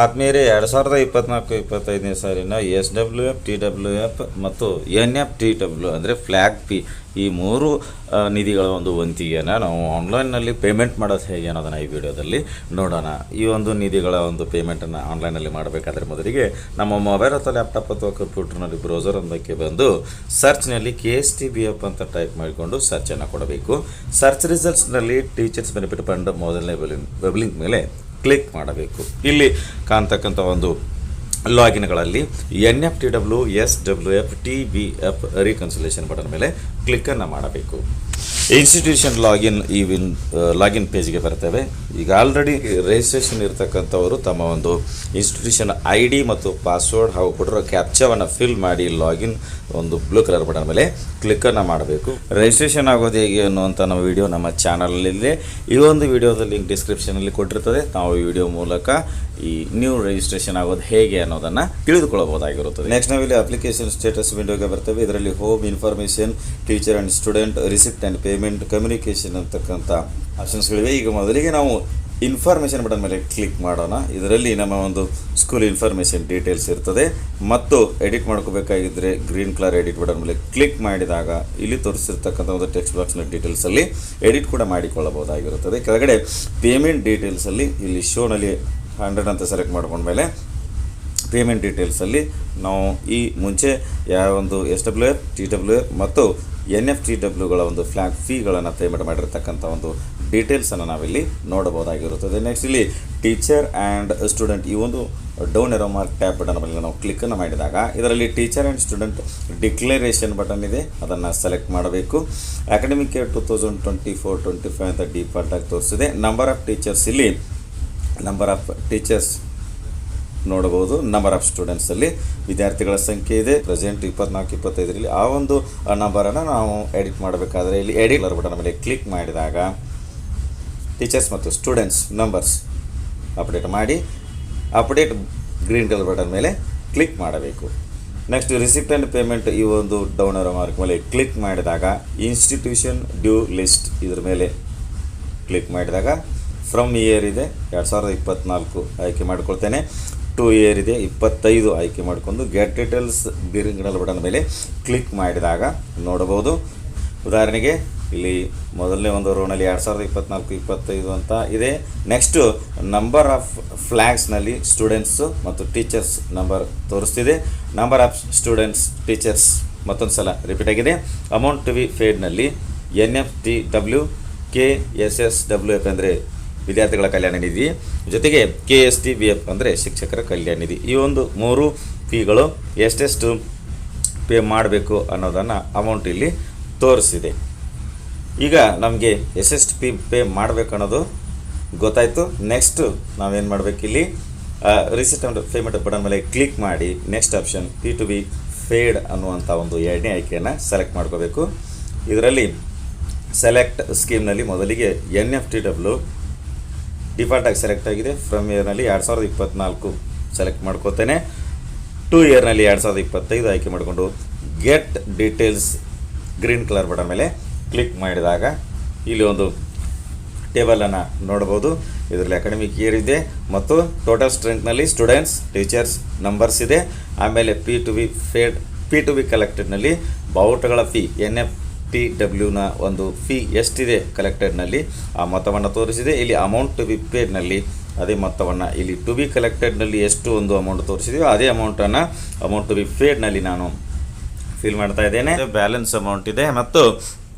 ಆದ್ಮೇಲೆ 2024-25ನೇ ಸಾಲಿನ SWF TWF ಮತ್ತು NFTW ಅಂದರೆ ಫ್ಲ್ಯಾಗ್ ಫೀ ಈ ಮೂರು ನಿಧಿಗಳ ಒಂದು ವಂತಿಗೆಯನ್ನು ನಾವು ಆನ್ಲೈನ್ನಲ್ಲಿ ಪೇಮೆಂಟ್ ಮಾಡೋದು ಹೇಗೆ ಅನ್ನೋದನ್ನು ಈ ವಿಡಿಯೋದಲ್ಲಿ ನೋಡೋಣ. ಈ ಒಂದು ನಿಧಿಗಳ ಒಂದು ಪೇಮೆಂಟನ್ನು ಆನ್ಲೈನಲ್ಲಿ ಮಾಡಬೇಕಾದ್ರೆ ಮೊದಲಿಗೆ ನಮ್ಮ ಮೊಬೈಲ್ ಅಥವಾ ಲ್ಯಾಪ್ಟಾಪ್ ಅಥವಾ ಕಂಪ್ಯೂಟರ್ನಲ್ಲಿ ಬ್ರೌಸರ್ ಒಂದಕ್ಕೆ ಬಂದು ಸರ್ಚ್ನಲ್ಲಿ KSTBF ಅಂತ ಟೈಪ್ ಮಾಡಿಕೊಂಡು ಸರ್ಚನ್ನು ಕೊಡಬೇಕು. ಸರ್ಚ್ ರಿಸಲ್ಟ್ಸ್ನಲ್ಲಿ ಟೀಚರ್ಸ್ ಬೆನಿಫಿಟ್ ಫಂಡ್ ಮೊದಲನೇ ವೆಬ್ ಲಿಂಕ್ ಮೇಲೆ ಕ್ಲಿಕ್ ಮಾಡಬೇಕು. ಇಲ್ಲಿ ಕಾಣ್ತಕ್ಕಂಥ ಒಂದು ಲಾಗಿನ್ಗಳಲ್ಲಿ NFTW SWF TBF reconciliation button ಮೇಲೆ ಕ್ಲಿಕ್ಕನ್ನು ಮಾಡಬೇಕು. ಇನ್ಸ್ಟಿಟ್ಯೂಷನ್ ಲಾಗಿನ್ ಪೇಜ್ಗೆ ಬರ್ತೇವೆ. ಈಗ ಆಲ್ರೆಡಿ ರಿಜಿಸ್ಟ್ರೇಷನ್ ಇರ್ತಕ್ಕಂಥವರು ತಮ್ಮ ಒಂದು ಇನ್ಸ್ಟಿಟ್ಯೂಷನ್ ID ಮತ್ತು ಪಾಸ್ವರ್ಡ್ ಹಾಗೂ ಕೊಟ್ಟಿರೋ ಕ್ಯಾಪ್ಚಾವನ್ನು ಫಿಲ್ ಮಾಡಿ ಲಾಗಿನ್ ಒಂದು ಬ್ಲೂ ಕಲರ್ ಬಟನ್ ಮೇಲೆ ಕ್ಲಿಕ್ಕನ್ನು ಮಾಡಬೇಕು. ರಿಜಿಸ್ಟ್ರೇಷನ್ ಆಗೋದು ಹೇಗೆ ಅನ್ನುವಂಥ ನಮ್ಮ ವಿಡಿಯೋ ನಮ್ಮ ಚಾನಲಲ್ಲಿದೆ. ಈ ಒಂದು ವಿಡಿಯೋದ ಲಿಂಕ್ ಡಿಸ್ಕ್ರಿಪ್ಷನಲ್ಲಿ ಕೊಟ್ಟಿರ್ತದೆ. ನಾವು ಈ ವಿಡಿಯೋ ಮೂಲಕ ಈ ನ್ಯೂ ರಿಜಿಸ್ಟ್ರೇಷನ್ ಆಗೋದು ಹೇಗೆ ಅನ್ನೋದನ್ನು ತಿಳಿದುಕೊಳ್ಳಬಹುದಾಗಿರುತ್ತದೆ. ನೆಕ್ಸ್ಟ್ ನಾವಿಲ್ಲಿ ಅಪ್ಲಿಕೇಶನ್ ಸ್ಟೇಟಸ್ ವಿಂಡೋಗೆ ಬರ್ತೇವೆ. ಇದರಲ್ಲಿ home information, teacher and student, receipt and payment, communication ಅಂತಕ್ಕಂಥ ಆಪ್ಷನ್ಸ್ಗಳಿವೆ. ಈಗ ಮೊದಲಿಗೆ ನಾವು ಇನ್ಫಾರ್ಮೇಷನ್ ಬಟನ್ ಮೇಲೆ ಕ್ಲಿಕ್ ಮಾಡೋಣ. ಇದರಲ್ಲಿ ನಮ್ಮ ಒಂದು ಸ್ಕೂಲ್ ಇನ್ಫಾರ್ಮೇಷನ್ ಡೀಟೇಲ್ಸ್ ಇರ್ತದೆ ಮತ್ತು ಎಡಿಟ್ ಮಾಡ್ಕೋಬೇಕಾಗಿದ್ದರೆ ಗ್ರೀನ್ ಕಲರ್ ಎಡಿಟ್ ಬಟನ್ ಮೇಲೆ ಕ್ಲಿಕ್ ಮಾಡಿದಾಗ ಇಲ್ಲಿ ತೋರಿಸಿರ್ತಕ್ಕಂಥ ಒಂದು ಟೆಕ್ಸ್ಟ್ ಬಾಕ್ಸ್ನ ಡೀಟೇಲ್ಸಲ್ಲಿ ಎಡಿಟ್ ಕೂಡ ಮಾಡಿಕೊಳ್ಳಬಹುದಾಗಿರುತ್ತದೆ. ಕೆಳಗಡೆ ಪೇಮೆಂಟ್ ಡೀಟೇಲ್ಸಲ್ಲಿ ಇಲ್ಲಿ ಶೋನಲ್ಲಿ 100 ಅಂತ ಸೆಲೆಕ್ಟ್ ಮಾಡ್ಕೊಂಡ್ಮೇಲೆ ಪೇಮೆಂಟ್ ಡೀಟೇಲ್ಸಲ್ಲಿ ನಾವು ಈ ಮುಂಚೆ ಯಾವ ಒಂದು SWF TWF ಮತ್ತು NFTWಗಳ ಒಂದು ಫ್ಲ್ಯಾಗ್ ಫೀಗಳನ್ನು ಪೇಮೆಂಟ್ ಮಾಡಿರ್ತಕ್ಕಂಥ ಒಂದು ಡೀಟೇಲ್ಸನ್ನು ನಾವಿಲ್ಲಿ ನೋಡಬಹುದಾಗಿರುತ್ತದೆ. ನೆಕ್ಸ್ಟ್ ಇಲ್ಲಿ ಟೀಚರ್ ಆ್ಯಂಡ್ ಸ್ಟೂಡೆಂಟ್ ಈ ಒಂದು down arrow mark tap button ಮೇಲೆ ನಾವು ಕ್ಲಿಕ್ಕನ್ನು ಮಾಡಿದಾಗ ಇದರಲ್ಲಿ teacher and student declaration button ಇದೆ, ಅದನ್ನು ಸೆಲೆಕ್ಟ್ ಮಾಡಬೇಕು. ಅಕಾಡೆಮಿಕ್ ಇಯರ್ 2024-25 ಅಂತ ಡಿಫಾಲ್ಟಾಗಿ ತೋರಿಸಿದೆ. ನಂಬರ್ ಆಫ್ ಟೀಚರ್ಸ್ ಇಲ್ಲಿ ನಂಬರ್ ಆಫ್ ಟೀಚರ್ಸ್ ನೋಡಬಹುದು. ನಂಬರ್ ಆಫ್ ಸ್ಟೂಡೆಂಟ್ಸಲ್ಲಿ ವಿದ್ಯಾರ್ಥಿಗಳ ಸಂಖ್ಯೆ ಇದೆ. ಪ್ರೆಸೆಂಟ್ 24-25ರಲ್ಲಿ ಆ ಒಂದು ನಂಬರನ್ನು ನಾವು ಎಡಿಟ್ ಮಾಡಬೇಕಾದ್ರೆ ಇಲ್ಲಿ ಎಡಿಟ್ ಕಲರ್ ಬಟನ್ ಮೇಲೆ ಕ್ಲಿಕ್ ಮಾಡಿದಾಗ ಟೀಚರ್ಸ್ ಮತ್ತು ಸ್ಟೂಡೆಂಟ್ಸ್ ನಂಬರ್ಸ್ ಅಪ್ಡೇಟ್ ಮಾಡಿ ಅಪ್ಡೇಟ್ ಗ್ರೀನ್ ಕಲರ್ ಬಟನ್ ಮೇಲೆ ಕ್ಲಿಕ್ ಮಾಡಬೇಕು. ನೆಕ್ಸ್ಟ್ ರಿಸಿಪ್ಟ್ ಆ್ಯಂಡ್ ಪೇಮೆಂಟ್ ಈ ಒಂದು ಡೌನ್ ಆರೋ ಮಾರ್ಕ್ ಮೇಲೆ ಕ್ಲಿಕ್ ಮಾಡಿದಾಗ ಇನ್ಸ್ಟಿಟ್ಯೂಷನ್ ಡ್ಯೂ ಲಿಸ್ಟ್ ಇದ್ರ ಮೇಲೆ ಕ್ಲಿಕ್ ಮಾಡಿದಾಗ ಫ್ರಮ್ ಇಯರ್ ಇದೆ 2024 ಆಯ್ಕೆ ಮಾಡ್ಕೊಳ್ತೇನೆ. 2 ಇಯರ್ ಇದೆ 25 ಆಯ್ಕೆ ಮಾಡಿಕೊಂಡು get details green colour button ಮೇಲೆ ಕ್ಲಿಕ್ ಮಾಡಿದಾಗ ನೋಡಬಹುದು. ಉದಾಹರಣೆಗೆ ಇಲ್ಲಿ ಮೊದಲನೇ ಒಂದು ರೋನಲ್ಲಿ 2024-25 ಅಂತ ಇದೆ. ನೆಕ್ಸ್ಟು ನಂಬರ್ ಆಫ್ ಫ್ಲ್ಯಾಗ್ಸ್ನಲ್ಲಿ ಸ್ಟೂಡೆಂಟ್ಸು ಮತ್ತು ಟೀಚರ್ಸ್ ನಂಬರ್ ತೋರಿಸ್ತಿದೆ. ನಂಬರ್ ಆಫ್ ಸ್ಟೂಡೆಂಟ್ಸ್ ಟೀಚರ್ಸ್ ಮತ್ತೊಂದು ಸಲ ರಿಪೀಟ್ ಆಗಿದೆ. ಅಮೌಂಟ್ ಟು ಬಿ ಫೇಡ್ನಲ್ಲಿ NFTW KSSWF ಅಂದರೆ ವಿದ್ಯಾರ್ಥಿಗಳ ಕಲ್ಯಾಣ ನಿಧಿ ಜೊತೆಗೆ KSTBF ಅಂದರೆ ಶಿಕ್ಷಕರ ಕಲ್ಯಾಣ ನಿಧಿ. ಈ ಒಂದು ಮೂರು ಫೀಗಳು ಎಷ್ಟೆಷ್ಟು ಪೇ ಮಾಡಬೇಕು ಅನ್ನೋದನ್ನು ಅಮೌಂಟ್ ಇಲ್ಲಿ ತೋರಿಸಿದೆ. ಈಗ ನಮಗೆ ಎಷ್ಟೆಷ್ಟು ಪೇ ಮಾಡಬೇಕು ಅನ್ನೋದು ಗೊತ್ತಾಯಿತು. ನೆಕ್ಸ್ಟು ನಾವೇನು ಮಾಡಬೇಕು, ಇಲ್ಲಿ ರಿಸಿಪ್ಟ್ ಆ್ಯಂಡ್ ಪೇಮೆಂಟ್ ಬಟನ್ ಮೇಲೆ ಕ್ಲಿಕ್ ಮಾಡಿ ನೆಕ್ಸ್ಟ್ ಆಪ್ಷನ್ P2B ಫೇಡ್ ಅನ್ನುವಂಥ ಒಂದು ಎರಡನೇ ಆಯ್ಕೆಯನ್ನು ಸೆಲೆಕ್ಟ್ ಮಾಡ್ಕೋಬೇಕು. ಇದರಲ್ಲಿ ಸೆಲೆಕ್ಟ್ ಸ್ಕೀಮ್ನಲ್ಲಿ ಮೊದಲಿಗೆ NFTW ಡಿಫಾಲ್ಟಾಗಿ ಸೆಲೆಕ್ಟ್ ಆಗಿದೆ. ಫ್ರಮ್ ಇಯರ್ನಲ್ಲಿ 2024 ಸೆಲೆಕ್ಟ್ ಮಾಡ್ಕೋತೇನೆ. 2 ಇಯರ್ನಲ್ಲಿ 2025 ಆಯ್ಕೆ ಮಾಡಿಕೊಂಡು get details green colour button ಮೇಲೆ ಕ್ಲಿಕ್ ಮಾಡಿದಾಗ ಇಲ್ಲಿ ಒಂದು ಟೇಬಲನ್ನು ನೋಡ್ಬೋದು. ಇದರಲ್ಲಿ ಅಕಾಡೆಮಿಕ್ ಇಯರ್ ಇದೆ ಮತ್ತು ಟೋಟಲ್ ಸ್ಟ್ರೆಂತ್ನಲ್ಲಿ ಸ್ಟೂಡೆಂಟ್ಸ್ ಟೀಚರ್ಸ್ ನಂಬರ್ಸ್ ಇದೆ. ಆಮೇಲೆ P2B ಕಲೆಕ್ಟೆಡ್ನಲ್ಲಿ ಬಾವುಟಗಳ ಫೀ NFTWನ ಒಂದು ಫೀ ಎಷ್ಟಿದೆ ಕಲೆಕ್ಟೆಡ್ನಲ್ಲಿ ಆ ಮೊತ್ತವನ್ನು ತೋರಿಸಿದೆ. ಇಲ್ಲಿ ಅಮೌಂಟ್ ಟು ಬಿ ಪೇಡ್ನಲ್ಲಿ ಅದೇ ಮೊತ್ತವನ್ನು ಇಲ್ಲಿ ಟು ಬಿ ಕಲೆಕ್ಟೆಡ್ನಲ್ಲಿ ಎಷ್ಟು ಒಂದು ಅಮೌಂಟ್ ತೋರಿಸಿದೆಯೋ ಅದೇ ಅಮೌಂಟನ್ನು ಅಮೌಂಟ್ ಟು ಬಿ ಪೇಡ್ನಲ್ಲಿ ನಾನು ಫಿಲ್ ಮಾಡ್ತಾ ಇದ್ದೇನೆ. ಬ್ಯಾಲೆನ್ಸ್ ಅಮೌಂಟ್ ಇದೆ ಮತ್ತು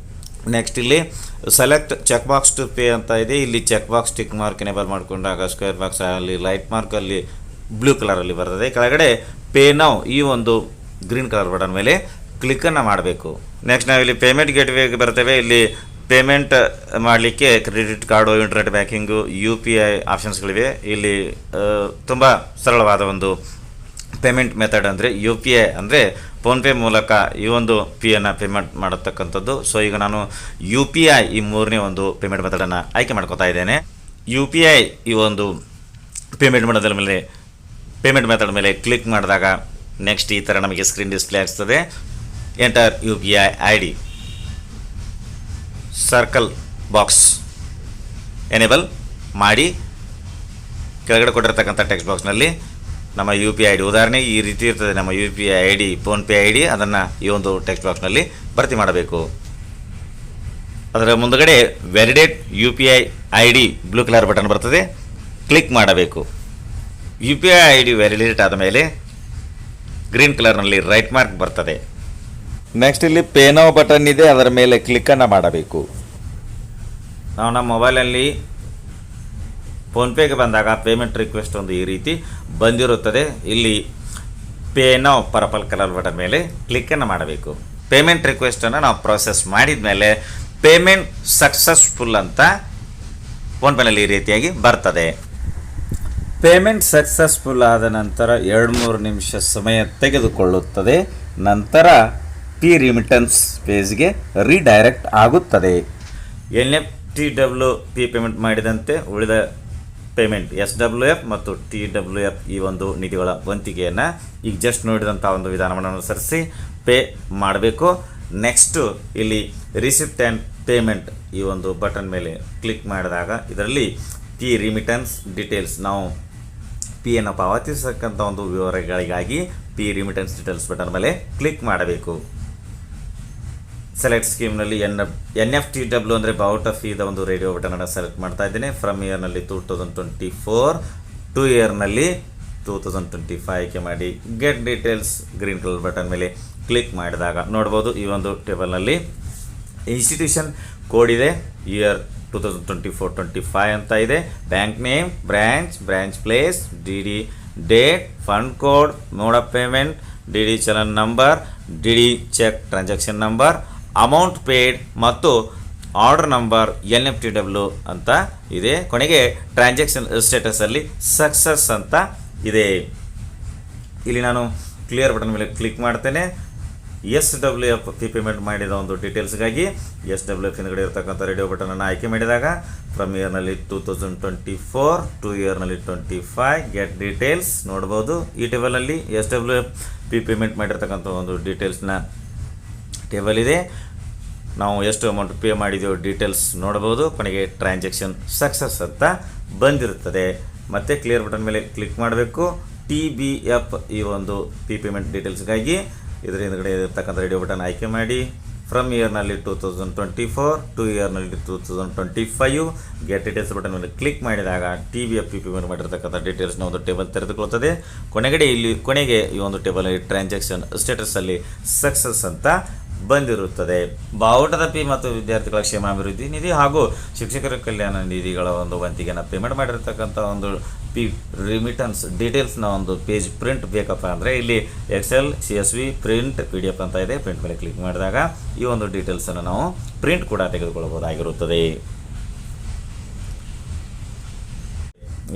ನೆಕ್ಸ್ಟ್ ಇಲ್ಲಿ select check box to pay ಅಂತ ಇದೆ. ಇಲ್ಲಿ check box tick mark enable ಮಾಡಿಕೊಂಡಾಗ ಸ್ಕ್ವೇರ್ ಬಾಕ್ಸ್ ಅಲ್ಲಿ ಲೈಟ್ ಮಾರ್ಕಲ್ಲಿ ಬ್ಲೂ ಕಲರಲ್ಲಿ ಬರ್ತದೆ. ಕೆಳಗಡೆ ಪೇ ನೌ ಈ ಒಂದು ಗ್ರೀನ್ ಕಲರ್ ಬಟನ್ ಮೇಲೆ ಕ್ಲಿಕ್ಕನ್ನು ಮಾಡಬೇಕು. ನೆಕ್ಸ್ಟ್ ನಾವಿಲ್ಲಿ ಪೇಮೆಂಟ್ ಗೇಟ್ವೇಗೆ ಬರ್ತೇವೆ. ಇಲ್ಲಿ ಪೇಮೆಂಟ್ ಮಾಡಲಿಕ್ಕೆ credit card, internet banking, UPI ಆಪ್ಷನ್ಸ್ಗಳಿವೆ. ಇಲ್ಲಿ ತುಂಬ ಸರಳವಾದ ಒಂದು ಪೇಮೆಂಟ್ ಮೆಥಡ್ ಅಂದರೆ UPI ಅಂದರೆ ಫೋನ್ಪೇ ಮೂಲಕ ಈ ಒಂದು ಫೀಯನ್ನು ಪೇಮೆಂಟ್ ಮಾಡತಕ್ಕಂಥದ್ದು. ಸೊ ಈಗ ನಾನು UPI ಈ ಮೂರನೇ ಒಂದು ಪೇಮೆಂಟ್ ಮೆಥಡನ್ನು ಆಯ್ಕೆ ಮಾಡ್ಕೋತಾ ಇದ್ದೇನೆ. UPI ಈ ಒಂದು ಪೇಮೆಂಟ್ ಮೆಥಡ್ ಮೇಲೆ ಕ್ಲಿಕ್ ಮಾಡಿದಾಗ ನೆಕ್ಸ್ಟ್ ಈ ಥರ ನಮಗೆ ಸ್ಕ್ರೀನ್ ಡಿಸ್ಪ್ಲೇ ಆಗ್ತದೆ. Enter UPI ID circle box enable ಮಾಡಿ ಕೆಳಗಡೆ ಕೊಟ್ಟಿರ್ತಕ್ಕಂಥ ಟೆಕ್ಸ್ಟ್ ಬಾಕ್ಸ್ನಲ್ಲಿ ನಮ್ಮ ಯು ಪಿ ಐ ಡಿ, ಉದಾಹರಣೆ ಈ ರೀತಿ ಇರ್ತದೆ ನಮ್ಮ U P I D, PhonePe I D, ಅದನ್ನು ಈ ಒಂದು ಟೆಕ್ಸ್ಟ್ ಬಾಕ್ಸ್ನಲ್ಲಿ ಭರ್ತಿ ಮಾಡಬೇಕು. ಅದರ ಮುಂದುಗಡೆ validate U P I D blue colour button ಬರ್ತದೆ, ಕ್ಲಿಕ್ ಮಾಡಬೇಕು. U P I D validate ಆದ ಮೇಲೆ ಗ್ರೀನ್ ಕಲರ್ನಲ್ಲಿ ರೈಟ್ ಮಾರ್ಕ್ ಬರ್ತದೆ. ನೆಕ್ಸ್ಟ್ ಇಲ್ಲಿ ಪೇ ನೌ ಬಟನ್ ಇದೆ, ಅದರ ಮೇಲೆ ಕ್ಲಿಕ್ಕನ್ನು ಮಾಡಬೇಕು. ನಾವು ನಮ್ಮ ಮೊಬೈಲಲ್ಲಿ ಫೋನ್ಪೇಗೆ ಬಂದಾಗ ಪೇಮೆಂಟ್ ರಿಕ್ವೆಸ್ಟ್ ಒಂದು ಈ ರೀತಿ ಬಂದಿರುತ್ತದೆ. ಇಲ್ಲಿ pay now purple colour button ಮೇಲೆ ಕ್ಲಿಕ್ಕನ್ನು ಮಾಡಬೇಕು. ಪೇಮೆಂಟ್ ರಿಕ್ವೆಸ್ಟನ್ನು ನಾವು ಪ್ರೊಸೆಸ್ ಮಾಡಿದ ಮೇಲೆ ಪೇಮೆಂಟ್ ಸಕ್ಸಸ್ಫುಲ್ ಅಂತ ಫೋನ್ಪೇನಲ್ಲಿ ಈ ರೀತಿಯಾಗಿ ಬರ್ತದೆ. ಪೇಮೆಂಟ್ ಸಕ್ಸಸ್ಫುಲ್ ಆದ ನಂತರ 2-3 ನಿಮಿಷ ಸಮಯ ತೆಗೆದುಕೊಳ್ಳುತ್ತದೆ. ನಂತರ ಪಿ ರಿಮಿಟನ್ಸ್ ಪೇಜ್ಗೆ ರೀಡೈರೆಕ್ಟ್ ಆಗುತ್ತದೆ. NFTW ಪೇಮೆಂಟ್ ಮಾಡಿದಂತೆ ಉಳಿದ ಪೇಮೆಂಟ್ SWF ಮತ್ತು TWF ಈ ಒಂದು ನಿಧಿಗಳ ವಂತಿಗೆಯನ್ನು ಈಗ ಜಸ್ಟ್ ನೋಡಿದಂಥ ಒಂದು ವಿಧಾನವನ್ನು ಅನುಸರಿಸಿ ಪೇ ಮಾಡಬೇಕು. ನೆಕ್ಸ್ಟು ಇಲ್ಲಿ ರಿಸಿಪ್ಟ್ ಆ್ಯಂಡ್ ಪೇಮೆಂಟ್ ಈ ಒಂದು ಬಟನ್ ಮೇಲೆ ಕ್ಲಿಕ್ ಮಾಡಿದಾಗ ಇದರಲ್ಲಿ ಪಿ ರಿಮಿಟನ್ಸ್ ಡೀಟೇಲ್ಸ್, ನಾವು ಪಿಯನ್ನು ಪಾವತಿಸತಕ್ಕಂಥ ಒಂದು ವಿವರಗಳಿಗಾಗಿ ಪಿ ರಿಮಿಟನ್ಸ್ ಡೀಟೇಲ್ಸ್ ಬಟನ್ ಮೇಲೆ ಕ್ಲಿಕ್ ಮಾಡಬೇಕು. ಸೆಲೆಕ್ಟ್ ಸ್ಕೀಮ್ನಲ್ಲಿ NFTW ಅಂದರೆ ಬಾವುಟ ಫೀದ ಒಂದು ರೇಡಿಯೋ ಬಟನನ್ನು ಸೆಲೆಕ್ಟ್ ಮಾಡ್ತಾ ಇದ್ದೇನೆ. ಫ್ರಮ್ ಇಯರ್ನಲ್ಲಿ 2024, 2 ಇಯರ್ನಲ್ಲಿ 2025 ಆಯ್ಕೆ ಮಾಡಿ get details green colour button ಮೇಲೆ ಕ್ಲಿಕ್ ಮಾಡಿದಾಗ ನೋಡ್ಬೋದು ಈ ಒಂದು ಟೇಬಲ್ನಲ್ಲಿ ಇನ್ಸ್ಟಿಟ್ಯೂಷನ್ ಕೋಡ್ ಇದೆ, ಇಯರ್ 2024-25 ಅಂತ ಇದೆ. Bank name, branch place, DD date, fund code, mode of payment, DD challan number, DD cheque transaction number, amount paid ಮತ್ತು ಆರ್ಡರ್ ನಂಬರ್ NFTW ಅಂತ ಇದೆ. ಕೊನೆಗೆ ಟ್ರಾನ್ಸಾಕ್ಷನ್ ಸ್ಟೇಟಸಲ್ಲಿ ಸಕ್ಸಸ್ ಅಂತ ಇದೆ. ಇಲ್ಲಿ ನಾನು ಕ್ಲಿಯರ್ ಬಟನ್ ಮೇಲೆ ಕ್ಲಿಕ್ ಮಾಡ್ತೇನೆ. SWF ಪೇಮೆಂಟ್ ಮಾಡಿದ ಒಂದು ಡೀಟೇಲ್ಸ್ಗಾಗಿ SWF ಹಿಂದ್ಗಡೆ ಇರತಕ್ಕಂಥ ರೇಡಿಯೋ ಬಟನನ್ನು ಆಯ್ಕೆ ಮಾಡಿದಾಗ ಫ್ರಮ್ ಇಯರ್ನಲ್ಲಿ 2024, 2 ಇಯರ್ನಲ್ಲಿ 25 ಗೆಟ್ ಡೀಟೇಲ್ಸ್ ನೋಡ್ಬೋದು. ಈ ಟೇಬಲಲ್ಲಿ SWF ಪೇಮೆಂಟ್ ಮಾಡಿರ್ತಕ್ಕಂಥ ಒಂದು ಡೀಟೇಲ್ಸ್ನ ಟೇಬಲ್ ಇದೆ. ನಾವು ಎಷ್ಟು ಅಮೌಂಟ್ ಪೇ ಮಾಡಿದೆಯೋ ಡೀಟೇಲ್ಸ್ ನೋಡ್ಬೋದು. ಕೊನೆಗೆ ಟ್ರಾನ್ಸಾಕ್ಷನ್ ಸಕ್ಸಸ್ ಅಂತ ಬಂದಿರುತ್ತದೆ. ಮತ್ತೆ ಕ್ಲಿಯರ್ ಬಟನ್ ಮೇಲೆ ಕ್ಲಿಕ್ ಮಾಡಬೇಕು. TBF ಈ ಒಂದು ಪೇಮೆಂಟ್ ಡೀಟೇಲ್ಸ್ಗಾಗಿ ಇದರ ಹಿಂದ್ಗಡೆ ಇರತಕ್ಕಂಥ ರೇಡಿಯೋ ಬಟನ್ ಆಯ್ಕೆ ಮಾಡಿ ಫ್ರಮ್ ಇಯರ್ನಲ್ಲಿ 2024, 2 ಇಯರ್ನಲ್ಲಿ 2025 ಗೆಟ್ ಡೀಟೇಲ್ಸ್ ಬಟನ್ ಮೇಲೆ ಕ್ಲಿಕ್ ಮಾಡಿದಾಗ TBF ಪೇಮೆಂಟ್ ಮಾಡಿರ್ತಕ್ಕಂಥ ಡೀಟೇಲ್ಸ್ನ ಒಂದು ಟೇಬಲ್ ತೆರೆದುಕೊಳ್ಳುತ್ತದೆ. ಕೊನೆಗೆ ಈ ಒಂದು ಟೇಬಲಲ್ಲಿ ಟ್ರಾನ್ಸಾಕ್ಷನ್ ಸ್ಟೇಟಸಲ್ಲಿ ಸಕ್ಸಸ್ ಅಂತ ಬಂದಿರುತ್ತದೆ. ಬಾವುಟದ ಪಿ ಮತ್ತು ವಿದ್ಯಾರ್ಥಿಗಳ ಕ್ಷೇಮಾಭಿವೃದ್ಧಿ ನಿಧಿ ಹಾಗೂ ಶಿಕ್ಷಕರ ಕಲ್ಯಾಣ ನಿಧಿಗಳ ಒಂದು ವಂತಿಗೆಯನ್ನು ಪೇಮೆಂಟ್ ಮಾಡಿರ್ತಕ್ಕಂಥ ಒಂದು ಪಿ ರಿಮಿಟನ್ಸ್ ಡೀಟೇಲ್ಸ್ನ ಒಂದು ಪೇಜ್ ಪ್ರಿಂಟ್ ಬೇಕಪ್ಪ ಅಂದರೆ ಇಲ್ಲಿ Excel, CSV, ಪ್ರಿಂಟ್, PDF ಅಂತ ಇದೆ. ಪ್ರಿಂಟ್ ಮೇಲೆ ಕ್ಲಿಕ್ ಮಾಡಿದಾಗ ಈ ಒಂದು ಡೀಟೇಲ್ಸನ್ನು ನಾವು ಪ್ರಿಂಟ್ ಕೂಡ ತೆಗೆದುಕೊಳ್ಳಬಹುದಾಗಿರುತ್ತದೆ.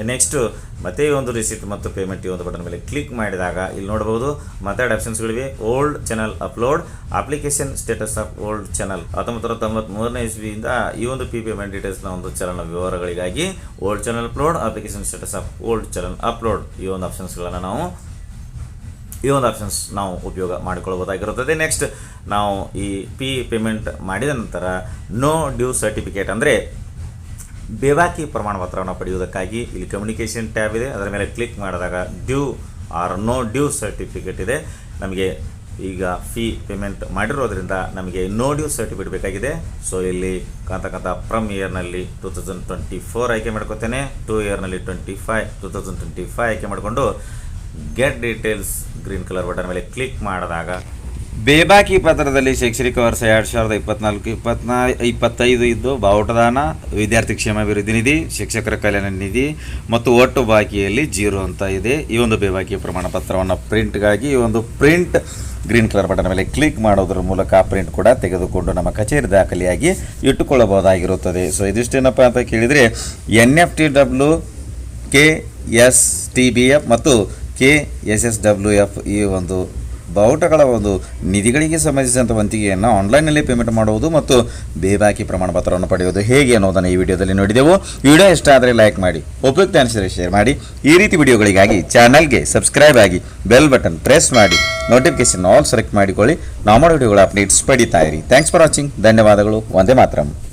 ನೆಕ್ಸ್ಟು ಮತ್ತೆ ಈ ಒಂದು ರಿಸಿಪ್ಟ್ ಮತ್ತು ಪೇಮೆಂಟ್ ಈ ಒಂದು ಬಟನ್ ಮೇಲೆ ಕ್ಲಿಕ್ ಮಾಡಿದಾಗ ಇಲ್ಲಿ ನೋಡಬಹುದು ಮಾತಾಡ್ ಆಪ್ಷನ್ಸ್ಗಳಿವೆ. Old channel upload, application status of old channel 1993ನೇ ಇಸ್ವಿಯಿಂದ ಈ ಒಂದು ಪೇಮೆಂಟ್ ಡೀಟೇಲ್ಸ್ನ ಒಂದು ಚಲನ ವಿವರಗಳಿಗಾಗಿ old channel upload, application status of old channel upload ಈ ಒಂದು ಆಪ್ಷನ್ಸ್ಗಳನ್ನು ನಾವು ಉಪಯೋಗ ಮಾಡಿಕೊಳ್ಳಬಹುದಾಗಿರುತ್ತದೆ. ನೆಕ್ಸ್ಟ್ ನಾವು ಈ ಪೇಮೆಂಟ್ ಮಾಡಿದ ನಂತರ ನೋ ಡ್ಯೂ ಸರ್ಟಿಫಿಕೇಟ್ ಅಂದರೆ ಬೇಬಾಕಿ ಪ್ರಮಾಣ ಪತ್ರವನ್ನು ಪಡೆಯುವುದಕ್ಕಾಗಿ ಇಲ್ಲಿ ಕಮ್ಯುನಿಕೇಷನ್ ಟ್ಯಾಬ್ ಇದೆ. ಅದರ ಮೇಲೆ ಕ್ಲಿಕ್ ಮಾಡಿದಾಗ due or no due certificate ಇದೆ. ನಮಗೆ ಈಗ ಪೇಮೆಂಟ್ ಮಾಡಿರೋದ್ರಿಂದ ನಮಗೆ ನೋ ಡ್ಯೂ ಸರ್ಟಿಫಿಕೇಟ್ ಬೇಕಾಗಿದೆ. ಸೊ ಇಲ್ಲಿ ಕಾಣ್ತಕ್ಕಂಥ ಫ್ರಮ್ ಇಯರ್ನಲ್ಲಿ 2024 ಆಯ್ಕೆ ಮಾಡ್ಕೊತೇನೆ. 2 ಇಯರ್ನಲ್ಲಿ 2025 ಆಯ್ಕೆ ಮಾಡಿಕೊಂಡು get details green colour button ಮೇಲೆ ಕ್ಲಿಕ್ ಮಾಡಿದಾಗ ಬೇಬಾಕಿ ಪತ್ರದಲ್ಲಿ ಶೈಕ್ಷಣಿಕ ವರ್ಷ 2024-25 ಇದ್ದು ಬಾವುಟದಾನ, ವಿದ್ಯಾರ್ಥಿ ಕ್ಷೇಮಾಭಿವೃದ್ಧಿ ನಿಧಿ, ಶಿಕ್ಷಕರ ಕಲ್ಯಾಣ ನಿಧಿ ಮತ್ತು ಒಟ್ಟು ಬಾಕಿಯಲ್ಲಿ 0 ಅಂತ ಇದೆ. ಈ ಒಂದು ಬೇಬಾಕಿ ಪ್ರಮಾಣ ಪತ್ರವನ್ನು ಪ್ರಿಂಟ್ಗಾಗಿ ಈ ಒಂದು ಪ್ರಿಂಟ್ ಗ್ರೀನ್ ಕಲರ್ ಬಟನ್ ಮೇಲೆ ಕ್ಲಿಕ್ ಮಾಡೋದ್ರ ಮೂಲಕ ಪ್ರಿಂಟ್ ಕೂಡ ತೆಗೆದುಕೊಂಡು ನಮ್ಮ ಕಚೇರಿ ದಾಖಲೆಯಾಗಿ ಇಟ್ಟುಕೊಳ್ಳಬಹುದಾಗಿರುತ್ತದೆ. ಸೊ ಇದಿಷ್ಟೇನಪ್ಪ ಅಂತ ಕೇಳಿದರೆ NFTW, KSTBF ಮತ್ತು KSSWF ಈ ಒಂದು ಬಾವುಟಗಳ ಒಂದು ನಿಧಿಗಳಿಗೆ ಸಂಬಂಧಿಸಿದಂಥ ವಂತಿಗೆಯನ್ನು ಆನ್ಲೈನ್ನಲ್ಲಿ ಪೇಮೆಂಟ್ ಮಾಡುವುದು ಮತ್ತು ಬೇಬಾಕಿ ಪ್ರಮಾಣ ಪತ್ರವನ್ನು ಪಡೆಯುವುದು ಹೇಗೆ ಅನ್ನೋದನ್ನು ಈ ವಿಡಿಯೋದಲ್ಲಿ ನೋಡಿದೆವು. ವಿಡಿಯೋ ಇಷ್ಟ ಆದರೆ ಲೈಕ್ ಮಾಡಿ, ಉಪಯುಕ್ತ ಅನಿಸಿದರೆ ಶೇರ್ ಮಾಡಿ. ಈ ರೀತಿ ವಿಡಿಯೋಗಳಿಗಾಗಿ ಚಾನಲ್ಗೆ ಸಬ್ಸ್ಕ್ರೈಬ್ ಆಗಿ ಬೆಲ್ ಬಟನ್ ಪ್ರೆಸ್ ಮಾಡಿ ನೋಟಿಫಿಕೇಶನ್ ಆಲ್ ಸೆಲೆಕ್ಟ್ ಮಾಡಿಕೊಳ್ಳಿ. ನಾವು ಮಾಡೋ ವಿಡಿಯೋಗಳ ಅಪ್ಡೇಟ್ಸ್ ಪಡಿತಾ ಇರಿ. Thanks for watching. ಧನ್ಯವಾದಗಳು. ವಂದೇ ಮಾತರಂ.